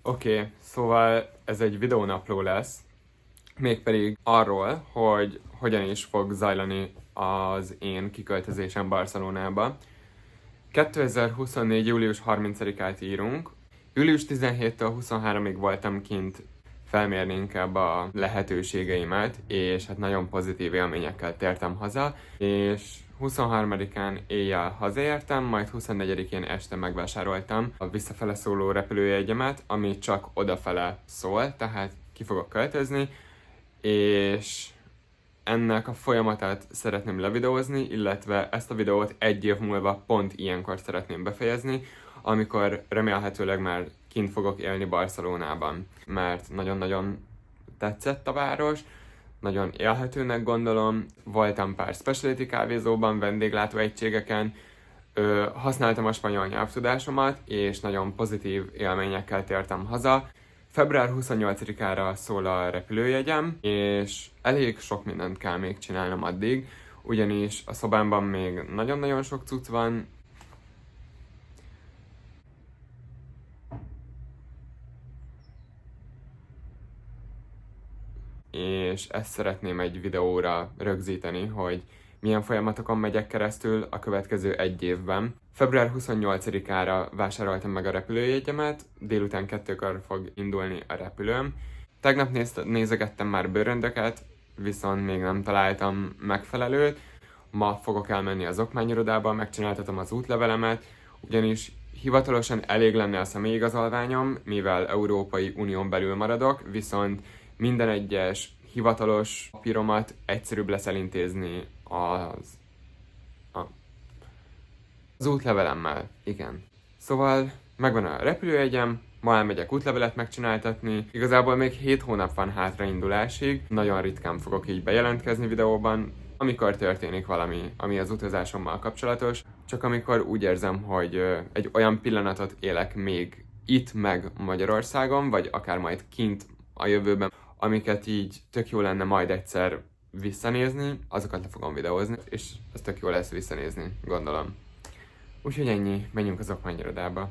Oké, szóval ez egy videónapló lesz, mégpedig arról, hogy hogyan is fog zajlani az én kiköltözésem Barcelonába. 2024. július 30-át írunk. Július 17-től 23-ig voltam kint felmérni inkább a lehetőségeimet, és hát nagyon pozitív élményekkel tértem haza, és 23-án éjjel hazaértem, majd 24-én este megvásároltam a visszafele szóló repülőjegyemet, ami csak odafele szól, tehát ki fogok költözni, és ennek a folyamatát szeretném levideózni, illetve ezt a videót egy év múlva pont ilyenkor szeretném befejezni, amikor remélhetőleg már kint fogok élni Barcelonában, mert nagyon-nagyon tetszett a város, nagyon élhetőnek gondolom, voltam pár specialty kávézóban, vendéglátóegységeken, használtam a spanyol nyelvtudásomat, és nagyon pozitív élményekkel tértem haza. Február 28-ára szól a repülőjegyem, és elég sok mindent kell még csinálnom addig, ugyanis a szobámban még nagyon-nagyon sok cucc van, és ezt szeretném egy videóra rögzíteni, hogy milyen folyamatokon megyek keresztül a következő egy évben. Február 28-ára vásároltam meg a repülőjegyemet, délután 2-kor fog indulni a repülőm. Tegnap nézegettem már bőröndöket, viszont még nem találtam megfelelőt. Ma fogok elmenni az okmányirodába, megcsináltatom az útlevelemet, ugyanis hivatalosan elég lenne a személyigazolványom, mivel Európai Unión belül maradok, viszont minden egyes hivatalos papíromat egyszerűbb lesz elintézni az útlevelemmel. Igen. Szóval megvan a repülőjegyem, ma elmegyek útlevelet megcsináltatni. Igazából még 7 hónap van hátra indulásig, nagyon ritkán fogok így bejelentkezni videóban, amikor történik valami, ami az utazásommal kapcsolatos, csak amikor úgy érzem, hogy egy olyan pillanatot élek még itt meg Magyarországon, vagy akár majd kint a jövőben, amiket így tök jó lenne majd egyszer visszanézni, azokat le fogom videózni, és ez tök jó lesz visszanézni, gondolom. Úgyhogy ennyi, menjünk az okmányirodába.